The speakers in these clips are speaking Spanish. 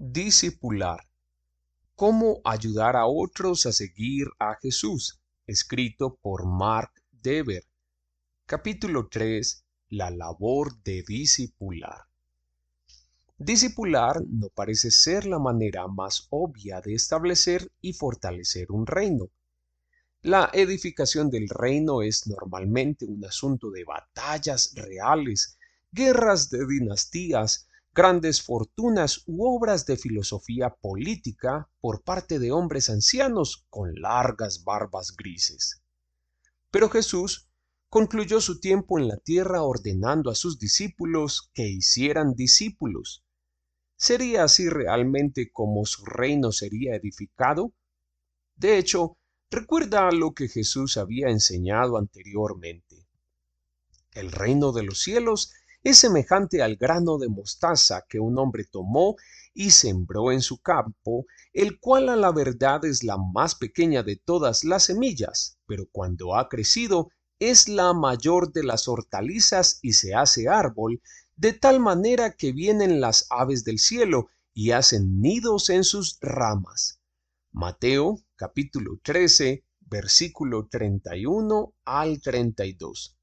Discipular. ¿Cómo ayudar a otros a seguir a Jesús? Escrito por Mark Dever. Capítulo 3. La labor de discipular. Discipular no parece ser la manera más obvia de establecer y fortalecer un reino. La edificación del reino es normalmente un asunto de batallas reales, guerras de dinastías, grandes fortunas u obras de filosofía política por parte de hombres ancianos con largas barbas grises. Pero Jesús concluyó su tiempo en la tierra ordenando a sus discípulos que hicieran discípulos. ¿Sería así realmente como su reino sería edificado? De hecho, recuerda lo que Jesús había enseñado anteriormente. El reino de los cielos es semejante al grano de mostaza que un hombre tomó y sembró en su campo, el cual a la verdad es la más pequeña de todas las semillas, pero cuando ha crecido es la mayor de las hortalizas y se hace árbol, de tal manera que vienen las aves del cielo y hacen nidos en sus ramas. Mateo capítulo 13, versículo 31 al 32.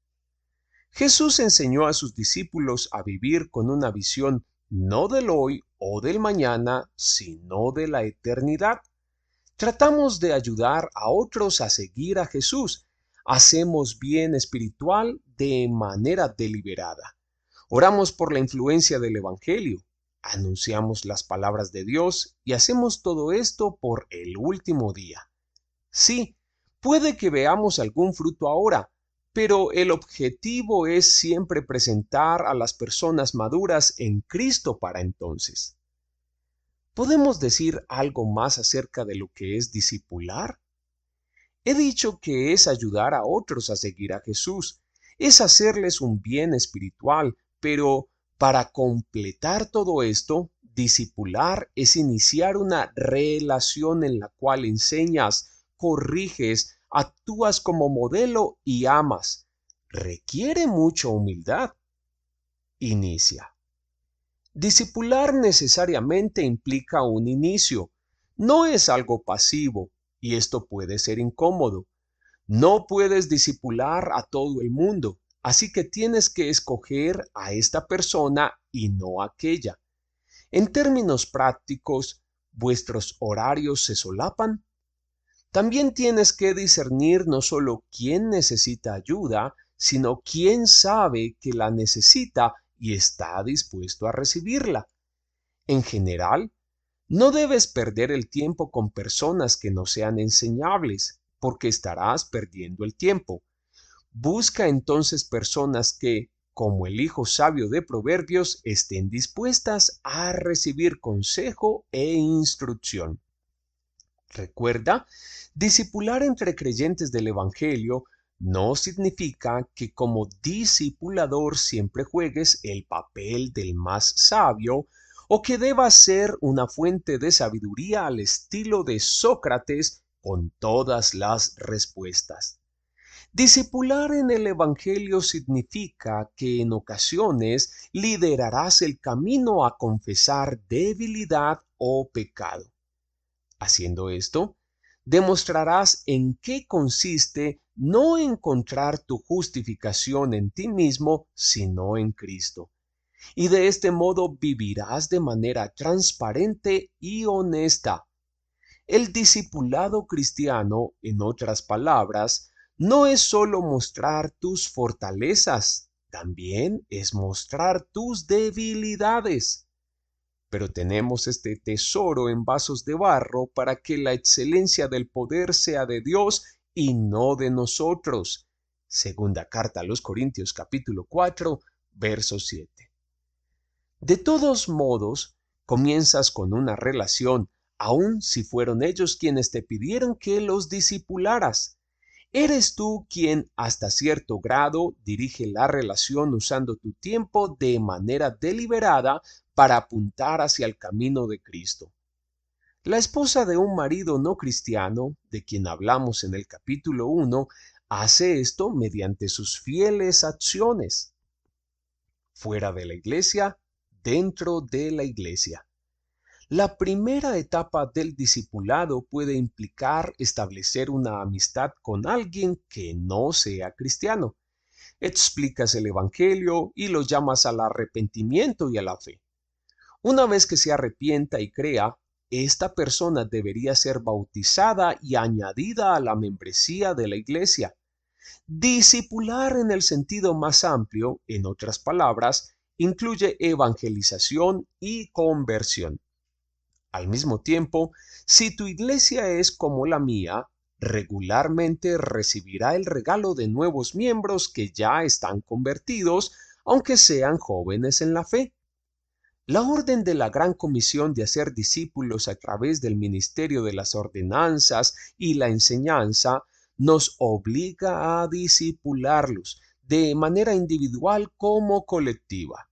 Jesús enseñó a sus discípulos a vivir con una visión no del hoy o del mañana, sino de la eternidad. Tratamos de ayudar a otros a seguir a Jesús. Hacemos bien espiritual de manera deliberada. Oramos por la influencia del Evangelio. Anunciamos las palabras de Dios y hacemos todo esto por el último día. Sí, puede que veamos algún fruto ahora, pero el objetivo es siempre presentar a las personas maduras en Cristo para entonces. ¿Podemos decir algo más acerca de lo que es discipular? He dicho que es ayudar a otros a seguir a Jesús, es hacerles un bien espiritual, pero para completar todo esto, discipular es iniciar una relación en la cual enseñas, corriges, actúas como modelo y amas. Requiere mucha humildad. Inicia. Discipular necesariamente implica un inicio. No es algo pasivo, y esto puede ser incómodo. No puedes discipular a todo el mundo, así que tienes que escoger a esta persona y no a aquella. En términos prácticos, ¿vuestros horarios se solapan? También tienes que discernir no solo quién necesita ayuda, sino quién sabe que la necesita y está dispuesto a recibirla. En general, no debes perder el tiempo con personas que no sean enseñables, porque estarás perdiendo el tiempo. Busca entonces personas que, como el hijo sabio de Proverbios, estén dispuestas a recibir consejo e instrucción. Recuerda, discipular entre creyentes del Evangelio no significa que como discipulador siempre juegues el papel del más sabio o que debas ser una fuente de sabiduría al estilo de Sócrates con todas las respuestas. Discipular en el Evangelio significa que en ocasiones liderarás el camino a confesar debilidad o pecado. Haciendo esto, demostrarás en qué consiste no encontrar tu justificación en ti mismo, sino en Cristo. Y de este modo vivirás de manera transparente y honesta. El discipulado cristiano, en otras palabras, no es solo mostrar tus fortalezas, también es mostrar tus debilidades. Pero tenemos este tesoro en vasos de barro para que la excelencia del poder sea de Dios y no de nosotros. Segunda carta a los Corintios capítulo 4, verso 7. De todos modos, comienzas con una relación, aun si fueron ellos quienes te pidieron que los discipularas. Eres tú quien, hasta cierto grado, dirige la relación usando tu tiempo de manera deliberada para apuntar hacia el camino de Cristo. La esposa de un marido no cristiano, de quien hablamos en el capítulo 1, hace esto mediante sus fieles acciones. Fuera de la iglesia, dentro de la iglesia. La primera etapa del discipulado puede implicar establecer una amistad con alguien que no sea cristiano. Explicas el Evangelio y lo llamas al arrepentimiento y a la fe. Una vez que se arrepienta y crea, esta persona debería ser bautizada y añadida a la membresía de la iglesia. Discipular en el sentido más amplio, en otras palabras, incluye evangelización y conversión. Al mismo tiempo, si tu iglesia es como la mía, regularmente recibirá el regalo de nuevos miembros que ya están convertidos, aunque sean jóvenes en la fe. La orden de la Gran Comisión de hacer discípulos a través del ministerio de las ordenanzas y la enseñanza nos obliga a discipularlos de manera individual como colectiva.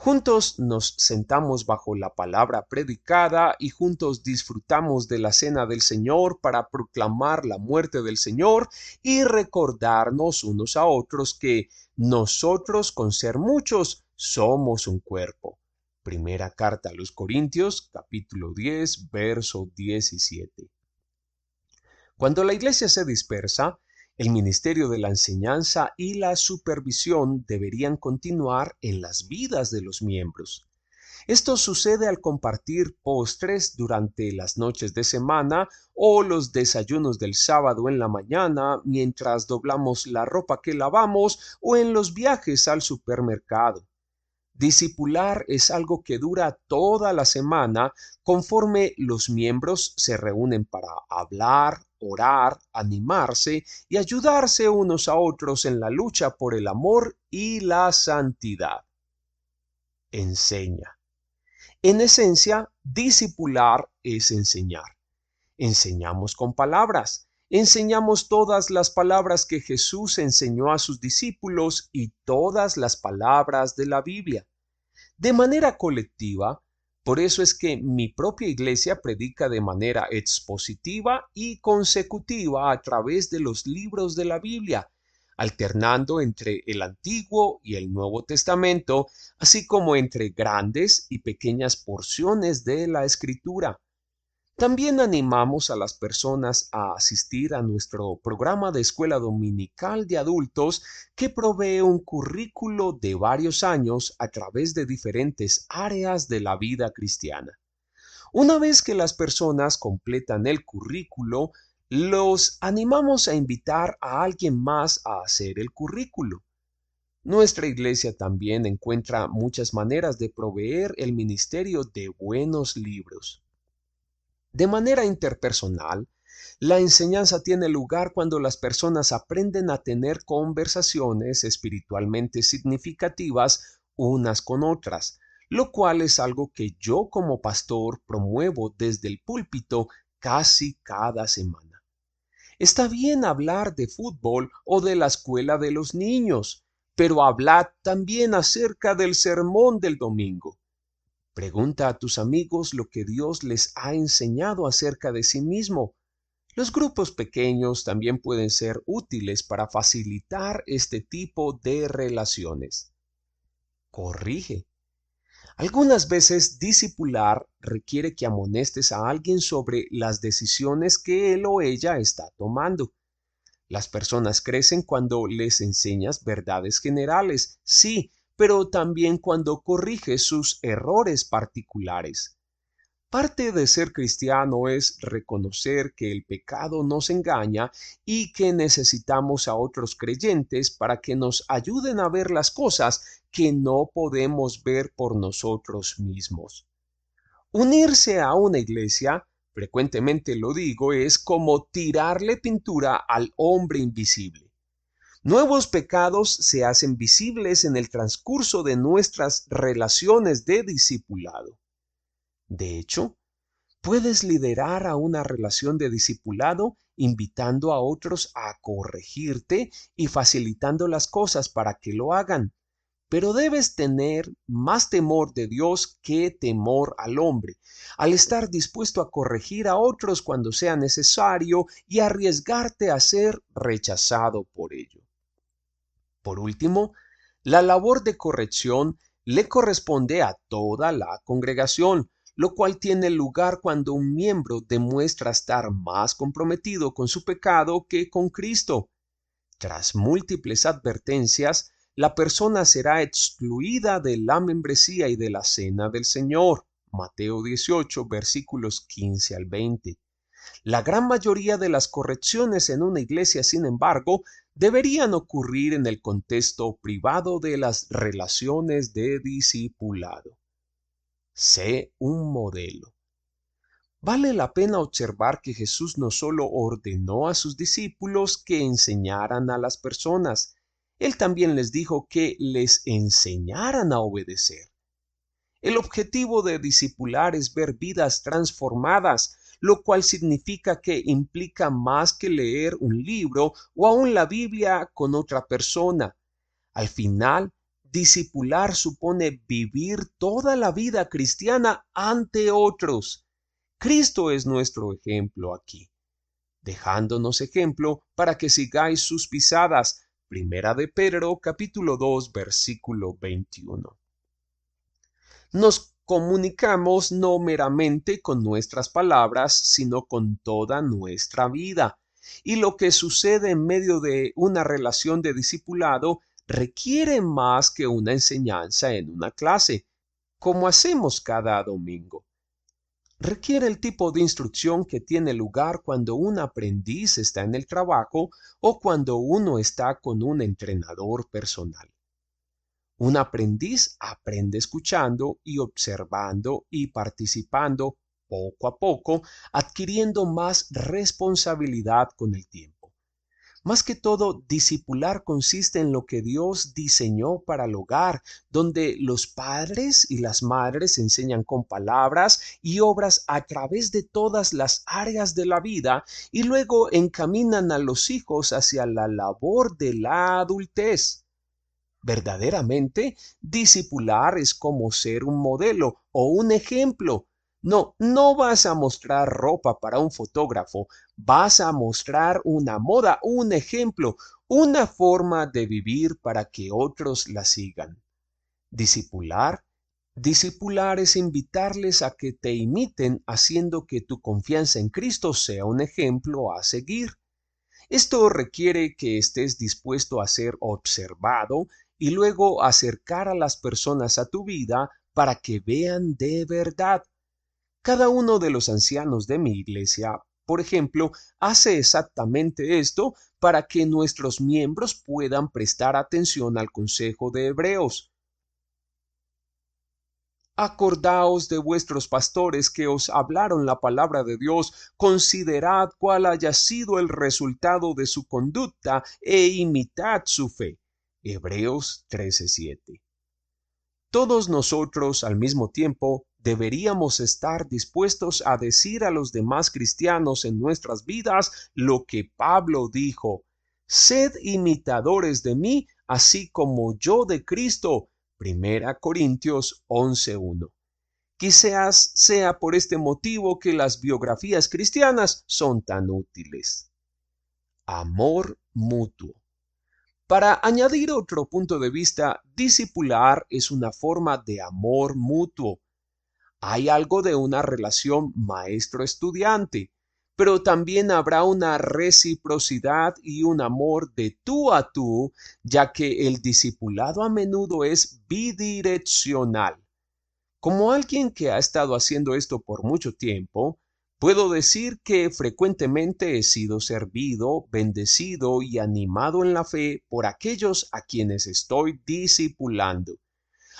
Juntos nos sentamos bajo la palabra predicada y juntos disfrutamos de la cena del Señor para proclamar la muerte del Señor y recordarnos unos a otros que nosotros, con ser muchos, somos un cuerpo. Primera carta a los Corintios, capítulo 10, verso 17. Cuando la iglesia se dispersa, el ministerio de la enseñanza y la supervisión deberían continuar en las vidas de los miembros. Esto sucede al compartir postres durante las noches de semana o los desayunos del sábado en la mañana mientras doblamos la ropa que lavamos o en los viajes al supermercado. Discipular es algo que dura toda la semana conforme los miembros se reúnen para hablar, orar, animarse y ayudarse unos a otros en la lucha por el amor y la santidad. Enseña. En esencia, discipular es enseñar. Enseñamos con palabras. Enseñamos todas las palabras que Jesús enseñó a sus discípulos y todas las palabras de la Biblia. De manera colectiva, por eso es que mi propia iglesia predica de manera expositiva y consecutiva a través de los libros de la Biblia, alternando entre el Antiguo y el Nuevo Testamento, así como entre grandes y pequeñas porciones de la Escritura. También animamos a las personas a asistir a nuestro programa de escuela dominical de adultos que provee un currículo de varios años a través de diferentes áreas de la vida cristiana. Una vez que las personas completan el currículo, los animamos a invitar a alguien más a hacer el currículo. Nuestra iglesia también encuentra muchas maneras de proveer el ministerio de buenos libros. De manera interpersonal, la enseñanza tiene lugar cuando las personas aprenden a tener conversaciones espiritualmente significativas unas con otras, lo cual es algo que yo como pastor promuevo desde el púlpito casi cada semana. Está bien hablar de fútbol o de la escuela de los niños, pero hablad también acerca del sermón del domingo. Pregunta a tus amigos lo que Dios les ha enseñado acerca de sí mismo. Los grupos pequeños también pueden ser útiles para facilitar este tipo de relaciones. Corrige. Algunas veces discipular requiere que amonestes a alguien sobre las decisiones que él o ella está tomando. Las personas crecen cuando les enseñas verdades generales, sí, pero también cuando corriges sus errores particulares. Parte de ser cristiano es reconocer que el pecado nos engaña y que necesitamos a otros creyentes para que nos ayuden a ver las cosas que no podemos ver por nosotros mismos. Unirse a una iglesia, frecuentemente lo digo, es como tirarle pintura al hombre invisible. Nuevos pecados se hacen visibles en el transcurso de nuestras relaciones de discipulado. De hecho, puedes liderar a una relación de discipulado invitando a otros a corregirte y facilitando las cosas para que lo hagan. Pero debes tener más temor de Dios que temor al hombre, al estar dispuesto a corregir a otros cuando sea necesario y arriesgarte a ser rechazado por ello. Por último, la labor de corrección le corresponde a toda la congregación, lo cual tiene lugar cuando un miembro demuestra estar más comprometido con su pecado que con Cristo. Tras múltiples advertencias, la persona será excluida de la membresía y de la cena del Señor. Mateo 18, versículos 15 al 20. La gran mayoría de las correcciones en una iglesia, sin embargo, deberían ocurrir en el contexto privado de las relaciones de discipulado. Sé un modelo. Vale la pena observar que Jesús no solo ordenó a sus discípulos que enseñaran a las personas, Él también les dijo que les enseñaran a obedecer. El objetivo de discipular es ver vidas transformadas, lo cual significa que implica más que leer un libro o aún la Biblia con otra persona. Al final, discipular supone vivir toda la vida cristiana ante otros. Cristo es nuestro ejemplo aquí, dejándonos ejemplo para que sigáis sus pisadas. Primera de Pedro, capítulo 2, versículo 21. Nos comunicamos no meramente con nuestras palabras, sino con toda nuestra vida. Y lo que sucede en medio de una relación de discipulado requiere más que una enseñanza en una clase, como hacemos cada domingo. Requiere el tipo de instrucción que tiene lugar cuando un aprendiz está en el trabajo o cuando uno está con un entrenador personal. Un aprendiz aprende escuchando y observando y participando poco a poco, adquiriendo más responsabilidad con el tiempo. Más que todo, discipular consiste en lo que Dios diseñó para el hogar, donde los padres y las madres enseñan con palabras y obras a través de todas las áreas de la vida y luego encaminan a los hijos hacia la labor de la adultez. Verdaderamente, discipular es como ser un modelo o un ejemplo. No vas a mostrar ropa para un fotógrafo, vas a mostrar una moda, un ejemplo, una forma de vivir para que otros la sigan. Discipular, discipular es invitarles a que te imiten haciendo que tu confianza en Cristo sea un ejemplo a seguir. Esto requiere que estés dispuesto a ser observado y luego acercar a las personas a tu vida para que vean de verdad. Cada uno de los ancianos de mi iglesia, por ejemplo, hace exactamente esto para que nuestros miembros puedan prestar atención al consejo de Hebreos. Acordaos de vuestros pastores que os hablaron la palabra de Dios, considerad cuál haya sido el resultado de su conducta e imitad su fe. Hebreos 13:7. Todos nosotros al mismo tiempo deberíamos estar dispuestos a decir a los demás cristianos en nuestras vidas lo que Pablo dijo: sed imitadores de mí, así como yo de Cristo. Primera Corintios 11:1. Quizás sea por este motivo que las biografías cristianas son tan útiles. Amor mutuo. Para añadir otro punto de vista, discipular es una forma de amor mutuo. Hay algo de una relación maestro-estudiante, pero también habrá una reciprocidad y un amor de tú a tú, ya que el discipulado a menudo es bidireccional. Como alguien que ha estado haciendo esto por mucho tiempo, puedo decir que frecuentemente he sido servido, bendecido y animado en la fe por aquellos a quienes estoy discipulando.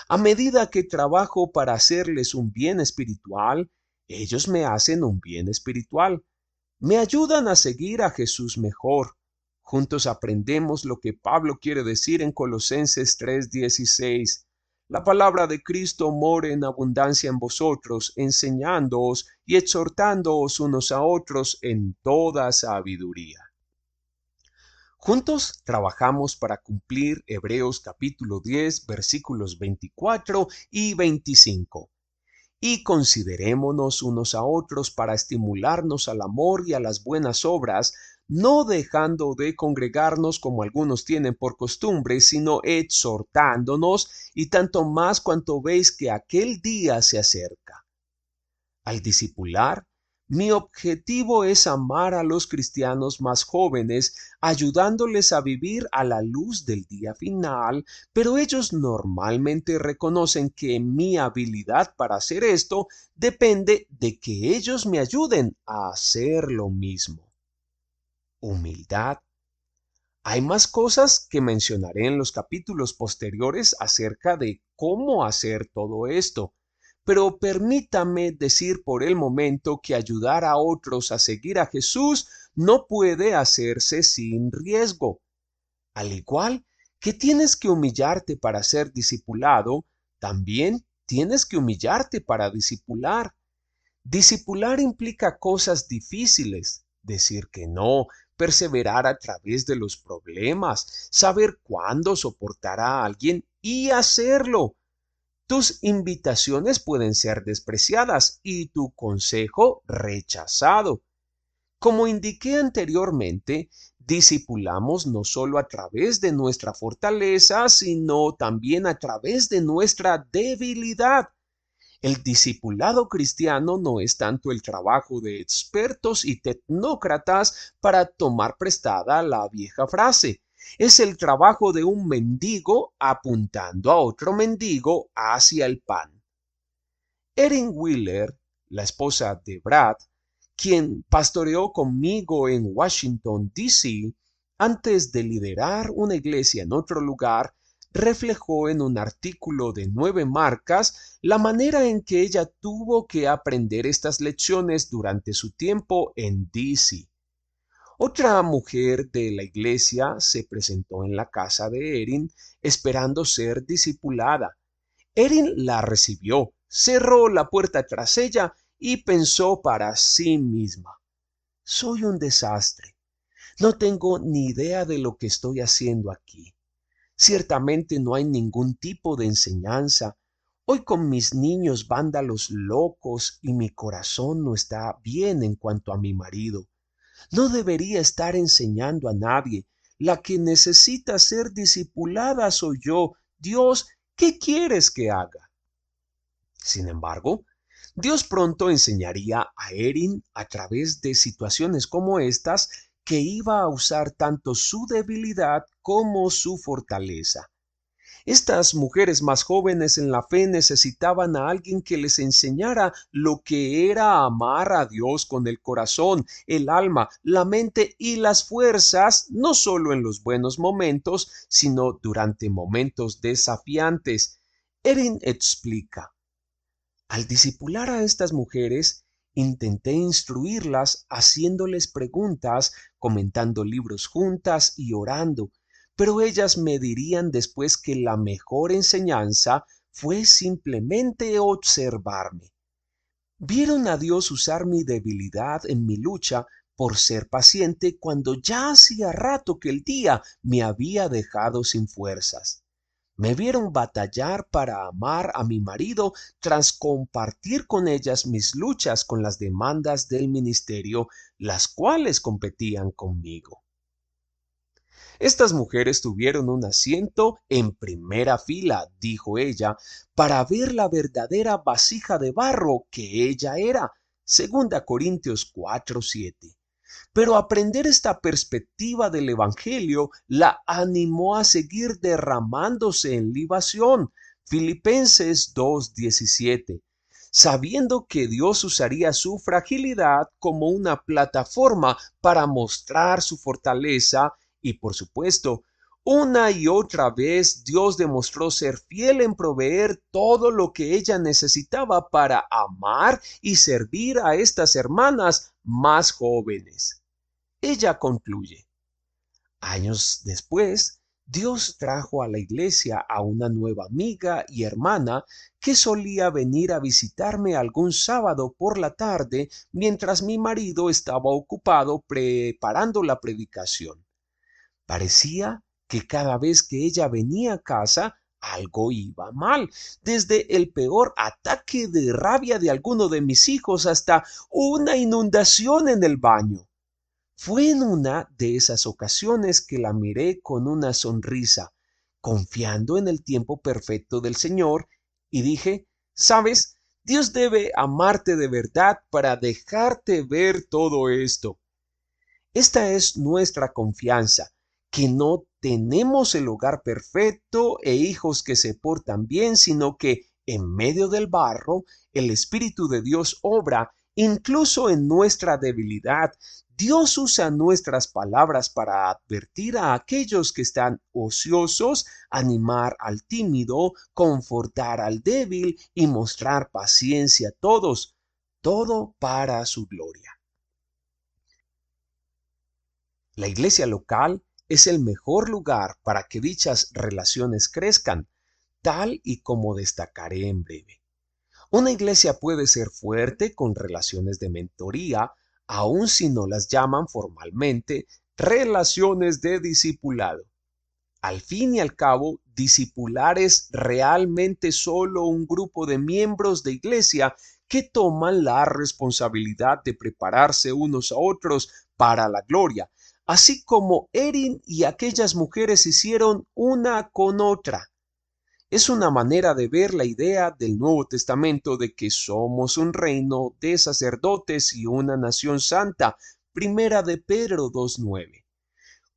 A medida que trabajo para hacerles un bien espiritual, ellos me hacen un bien espiritual. Me ayudan a seguir a Jesús mejor. Juntos aprendemos lo que Pablo quiere decir en Colosenses 3:16. La palabra de Cristo more en abundancia en vosotros, enseñándoos y exhortándoos unos a otros en toda sabiduría. Juntos trabajamos para cumplir Hebreos capítulo 10, versículos 24 y 25. Y considerémonos unos a otros para estimularnos al amor y a las buenas obras, no dejando de congregarnos como algunos tienen por costumbre, sino exhortándonos, y tanto más cuanto veis que aquel día se acerca. Al discipular, mi objetivo es amar a los cristianos más jóvenes, ayudándoles a vivir a la luz del día final, pero ellos normalmente reconocen que mi habilidad para hacer esto depende de que ellos me ayuden a hacer lo mismo. Humildad. Hay más cosas que mencionaré en los capítulos posteriores acerca de cómo hacer todo esto, pero permítame decir por el momento que ayudar a otros a seguir a Jesús no puede hacerse sin riesgo. Al igual que tienes que humillarte para ser discipulado, también tienes que humillarte para discipular. Discipular implica cosas difíciles, decir que no, perseverar a través de los problemas, saber cuándo soportar a alguien y hacerlo. Tus invitaciones pueden ser despreciadas y tu consejo rechazado. Como indiqué anteriormente, discipulamos no solo a través de nuestra fortaleza, sino también a través de nuestra debilidad. El discipulado cristiano no es tanto el trabajo de expertos y tecnócratas para tomar prestada la vieja frase. Es el trabajo de un mendigo apuntando a otro mendigo hacia el pan. Erin Wheeler, la esposa de Brad, quien pastoreó conmigo en Washington, D.C., antes de liderar una iglesia en otro lugar, reflejó en un artículo de 9 marcas la manera en que ella tuvo que aprender estas lecciones durante su tiempo en D.C. Otra mujer de la iglesia se presentó en la casa de Erin esperando ser discipulada. Erin la recibió, cerró la puerta tras ella y pensó para sí misma: soy un desastre. No tengo ni idea de lo que estoy haciendo aquí. Ciertamente no hay ningún tipo de enseñanza. Hoy con mis niños vándalos locos y mi corazón no está bien en cuanto a mi marido. No debería estar enseñando a nadie. La que necesita ser discipulada soy yo. Dios, ¿qué quieres que haga? Sin embargo, Dios pronto enseñaría a Erin a través de situaciones como estas que iba a usar tanto su debilidad como su fortaleza. Estas mujeres más jóvenes en la fe necesitaban a alguien que les enseñara lo que era amar a Dios con el corazón, el alma, la mente y las fuerzas, no solo en los buenos momentos, sino durante momentos desafiantes. Erin explica: al discipular a estas mujeres, intenté instruirlas haciéndoles preguntas, comentando libros juntas y orando, pero ellas me dirían después que la mejor enseñanza fue simplemente observarme. Vieron a Dios usar mi debilidad en mi lucha por ser paciente cuando ya hacía rato que el día me había dejado sin fuerzas. Me vieron batallar para amar a mi marido tras compartir con ellas mis luchas con las demandas del ministerio, las cuales competían conmigo. Estas mujeres tuvieron un asiento en primera fila, dijo ella, para ver la verdadera vasija de barro que ella era. 2 Corintios 4:7. Pero aprender esta perspectiva del Evangelio la animó a seguir derramándose en libación. Filipenses 2:17. Sabiendo que Dios usaría su fragilidad como una plataforma para mostrar su fortaleza y, por supuesto, una y otra vez Dios demostró ser fiel en proveer todo lo que ella necesitaba para amar y servir a estas hermanas más jóvenes. Ella concluye: años después, Dios trajo a la iglesia a una nueva amiga y hermana que solía venir a visitarme algún sábado por la tarde mientras mi marido estaba ocupado preparando la predicación. Parecía que cada vez que ella venía a casa, algo iba mal, desde el peor ataque de rabia de alguno de mis hijos hasta una inundación en el baño. Fue en una de esas ocasiones que la miré con una sonrisa, confiando en el tiempo perfecto del Señor, y dije: ¿sabes? Dios debe amarte de verdad para dejarte ver todo esto. Esta es nuestra confianza, que no tenemos el hogar perfecto e hijos que se portan bien, sino que en medio del barro el Espíritu de Dios obra incluso en nuestra debilidad. Dios usa nuestras palabras para advertir a aquellos que están ociosos, animar al tímido, confortar al débil y mostrar paciencia a todos, todo para su gloria. La iglesia local es el mejor lugar para que dichas relaciones crezcan, tal y como destacaré en breve. Una iglesia puede ser fuerte con relaciones de mentoría, aun si no las llaman formalmente relaciones de discipulado. Al fin y al cabo, discipular es realmente solo un grupo de miembros de iglesia que toman la responsabilidad de prepararse unos a otros para la gloria, así como Erin y aquellas mujeres hicieron una con otra. Es una manera de ver la idea del Nuevo Testamento de que somos un reino de sacerdotes y una nación santa. Primera de Pedro 2:9.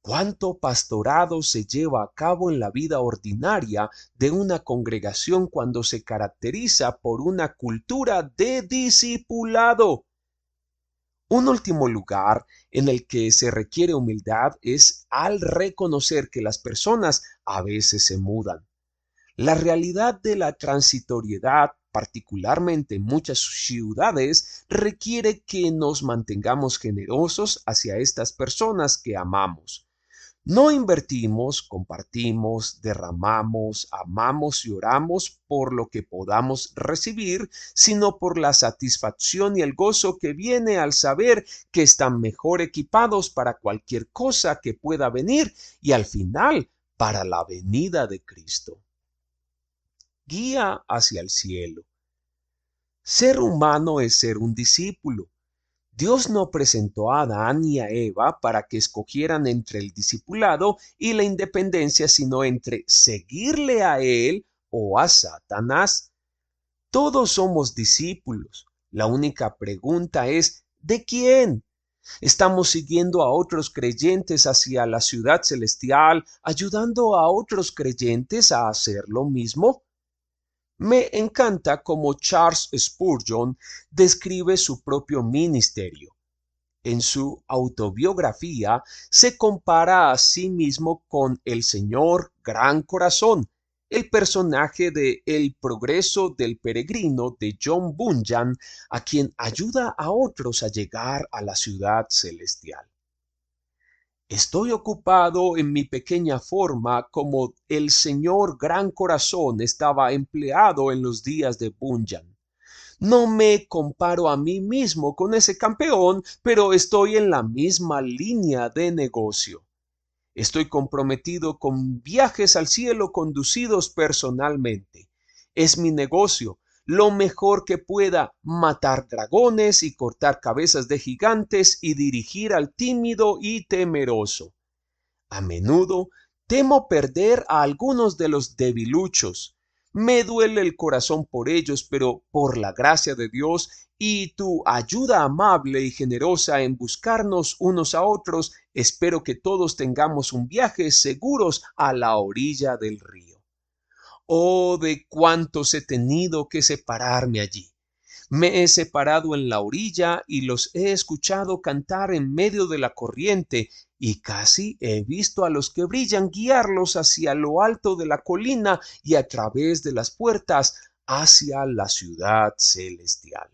¿Cuánto pastorado se lleva a cabo en la vida ordinaria de una congregación cuando se caracteriza por una cultura de discipulado? Un último lugar en el que se requiere humildad es al reconocer que las personas a veces se mudan. La realidad de la transitoriedad, particularmente en muchas ciudades, requiere que nos mantengamos generosos hacia estas personas que amamos. No invertimos, compartimos, derramamos, amamos y oramos por lo que podamos recibir, sino por la satisfacción y el gozo que viene al saber que están mejor equipados para cualquier cosa que pueda venir y al final para la venida de Cristo. Guía hacia el cielo. Ser humano es ser un discípulo. Dios no presentó a Adán y a Eva para que escogieran entre el discipulado y la independencia, sino entre seguirle a Él o a Satanás. Todos somos discípulos. La única pregunta es, ¿de quién? ¿Estamos siguiendo a otros creyentes hacia la ciudad celestial, ayudando a otros creyentes a hacer lo mismo? Me encanta cómo Charles Spurgeon describe su propio ministerio. En su autobiografía se compara a sí mismo con el señor Gran Corazón, el personaje de El progreso del peregrino de John Bunyan, a quien ayuda a otros a llegar a la ciudad celestial. Estoy ocupado en mi pequeña forma como el señor Gran Corazón estaba empleado en los días de Bunyan. No me comparo a mí mismo con ese campeón, pero estoy en la misma línea de negocio. Estoy comprometido con viajes al cielo conducidos personalmente. Es mi negocio, lo mejor que pueda, matar dragones y cortar cabezas de gigantes y dirigir al tímido y temeroso. A menudo temo perder a algunos de los debiluchos. Me duele el corazón por ellos, pero por la gracia de Dios y tu ayuda amable y generosa en buscarnos unos a otros, espero que todos tengamos un viaje seguros a la orilla del río. Oh, de cuántos he tenido que separarme allí. Me he separado en la orilla y los he escuchado cantar en medio de la corriente, y casi he visto a los que brillan guiarlos hacia lo alto de la colina y a través de las puertas hacia la ciudad celestial.